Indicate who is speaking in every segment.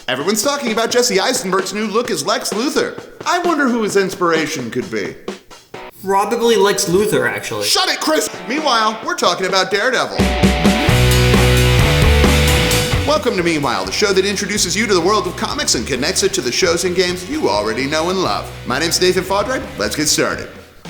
Speaker 1: Everyone's talking about Jesse Eisenberg's new look as Lex Luthor. I wonder who his inspiration could be.
Speaker 2: Probably Lex Luthor, actually.
Speaker 1: Shut it, Chris! Meanwhile, we're talking about Daredevil. Welcome to Meanwhile, the show that introduces you to the world of comics and connects it to the shows and games you already know and love. My name's Nathan Fodry. Let's get started.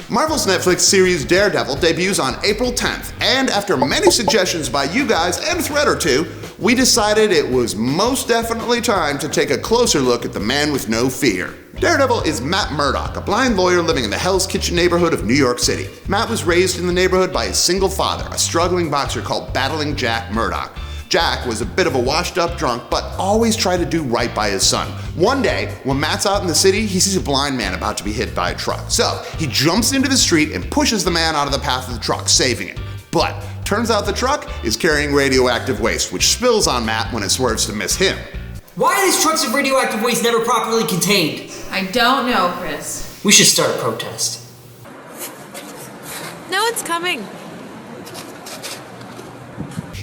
Speaker 1: Marvel's Netflix series Daredevil debuts on April 10th, and after many suggestions by you guys and a thread or two, we decided it was most definitely time to take a closer look at the man with no fear. Daredevil is Matt Murdock, a blind lawyer living in the Hell's Kitchen neighborhood of New York City. Matt was raised in the neighborhood by his single father, a struggling boxer called Battling Jack Murdock. Jack was a bit of a washed-up drunk, but always tried to do right by his son. One day, when Matt's out in the city, he sees a blind man about to be hit by a truck. So, he jumps into the street and pushes the man out of the path of the truck, saving it. But, turns out the truck is carrying radioactive waste, which spills on Matt when it swerves to miss him.
Speaker 2: Why are these trucks of radioactive waste never properly contained?
Speaker 3: I don't know, Chris.
Speaker 2: We should start a protest.
Speaker 3: No one's coming.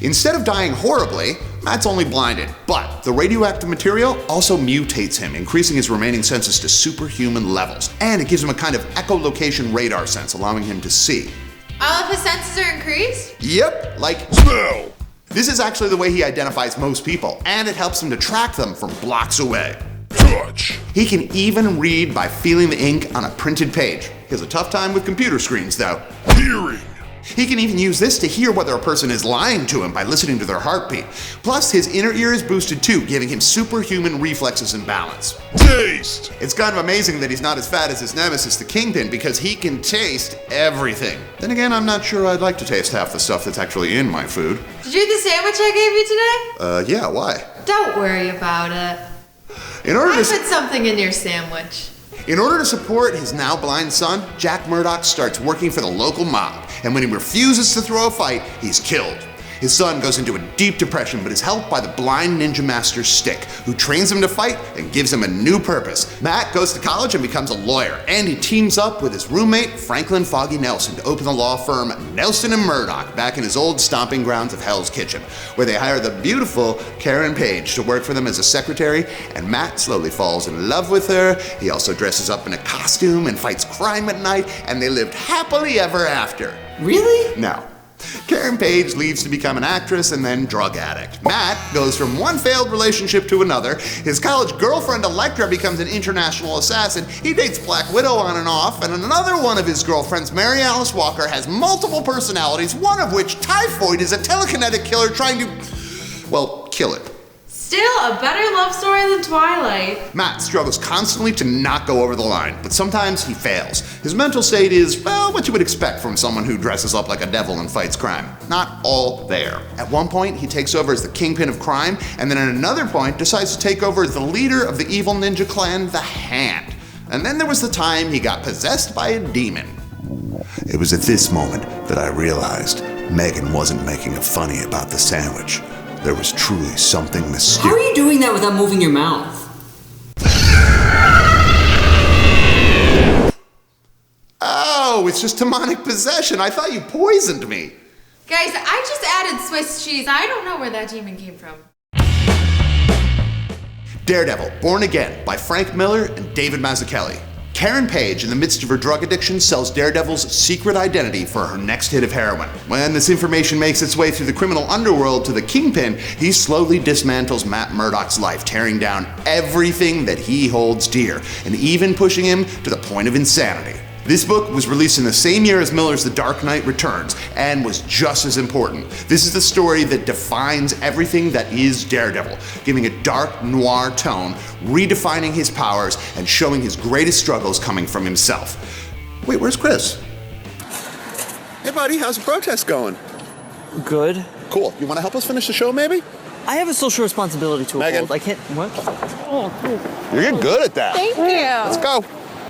Speaker 1: Instead of dying horribly, Matt's only blinded, but the radioactive material also mutates him, increasing his remaining senses to superhuman levels. And it gives him a kind of echolocation radar sense, allowing him to see.
Speaker 3: All of his senses are increased?
Speaker 1: Yep, like smell. This is actually the way he identifies most people, and it helps him to track them from blocks away. Touch. He can even read by feeling the ink on a printed page. He has a tough time with computer screens, though. Hearing. He can even use this to hear whether a person is lying to him by listening to their heartbeat. Plus, his inner ear is boosted too, giving him superhuman reflexes and balance. Taste! It's kind of amazing that he's not as fat as his nemesis, the Kingpin, because he can taste everything. Then again, I'm not sure I'd like to taste half the stuff that's actually in my food.
Speaker 3: Did you eat the sandwich I gave you today?
Speaker 1: Yeah, why?
Speaker 3: Don't worry about it. I put something in your sandwich.
Speaker 1: In order to support his now blind son, Jack Murdock starts working for the local mob, and when he refuses to throw a fight, he's killed. His son goes into a deep depression, but is helped by the blind ninja master Stick, who trains him to fight and gives him a new purpose. Matt goes to college and becomes a lawyer, and he teams up with his roommate, Franklin Foggy Nelson, to open the law firm Nelson & Murdock back in his old stomping grounds of Hell's Kitchen, where they hire the beautiful Karen Page to work for them as a secretary, and Matt slowly falls in love with her. He also dresses up in a costume and fights crime at night, and they lived happily ever after.
Speaker 2: Really?
Speaker 1: No. Karen Page leaves to become an actress and then drug addict. Matt goes from one failed relationship to another. His college girlfriend Elektra becomes an international assassin. He dates Black Widow on and off, and another one of his girlfriends, Mary Alice Walker, has multiple personalities, one of which, Typhoid, is a telekinetic killer trying to, well, kill it.
Speaker 3: Still a better love story than Twilight.
Speaker 1: Matt struggles constantly to not go over the line, but sometimes he fails. His mental state is, well, what you would expect from someone who dresses up like a devil and fights crime. Not all there. At one point, he takes over as the kingpin of crime, and then at another point decides to take over as the leader of the evil ninja clan, the Hand. And then there was the time he got possessed by a demon. It was at this moment that I realized Megan wasn't making a funny about the sandwich. There was truly something mysterious.
Speaker 2: How are you doing that without moving your mouth?
Speaker 1: Oh, it's just demonic possession. I thought you poisoned me.
Speaker 3: Guys, I just added Swiss cheese. I don't know where that demon came from.
Speaker 1: Daredevil, Born Again by Frank Miller and David Mazzucchelli. Karen Page, in the midst of her drug addiction, sells Daredevil's secret identity for her next hit of heroin. When this information makes its way through the criminal underworld to the Kingpin, he slowly dismantles Matt Murdock's life, tearing down everything that he holds dear, and even pushing him to the point of insanity. This book was released in the same year as Miller's The Dark Knight Returns, and was just as important. This is the story that defines everything that is Daredevil, giving a dark noir tone, redefining his powers, and showing his greatest struggles coming from himself. Wait, where's Chris? Hey buddy, how's the protest going?
Speaker 4: Good.
Speaker 1: Cool, you wanna help us finish the show maybe?
Speaker 4: I have a social responsibility to
Speaker 1: Megan.
Speaker 4: uphold. I can't, what? Oh, cool.
Speaker 1: You're good at that.
Speaker 3: Thank you.
Speaker 1: Let's go.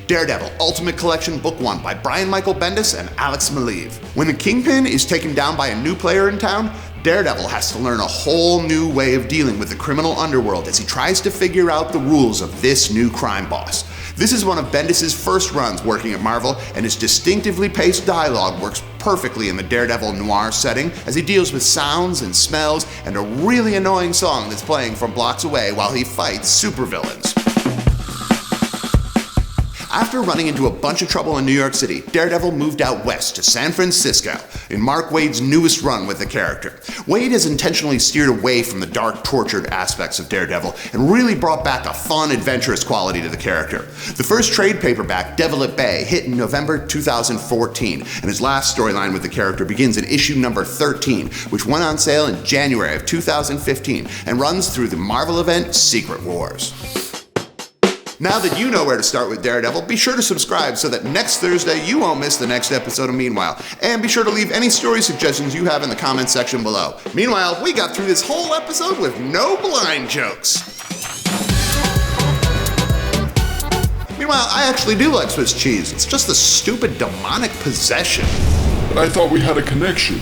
Speaker 1: Daredevil Ultimate Collection Book 1 by Brian Michael Bendis and Alex Maleev. When the Kingpin is taken down by a new player in town, Daredevil has to learn a whole new way of dealing with the criminal underworld as he tries to figure out the rules of this new crime boss. This is one of Bendis' first runs working at Marvel, and his distinctively paced dialogue works perfectly in the Daredevil noir setting as he deals with sounds and smells and a really annoying song that's playing from blocks away while he fights supervillains. After running into a bunch of trouble in New York City, Daredevil moved out west to San Francisco in Mark Waid's newest run with the character. Waid has intentionally steered away from the dark, tortured aspects of Daredevil and really brought back a fun, adventurous quality to the character. The first trade paperback, Devil at Bay, hit in November 2014, and his last storyline with the character begins in issue number 13, which went on sale in January of 2015 and runs through the Marvel event Secret Wars. Now that you know where to start with Daredevil, be sure to subscribe so that next Thursday you won't miss the next episode of Meanwhile. And be sure to leave any story suggestions you have in the comments section below. Meanwhile, we got through this whole episode with no blind jokes. Meanwhile, I actually do like Swiss cheese. It's just the stupid demonic possession.
Speaker 5: But I thought we had a connection.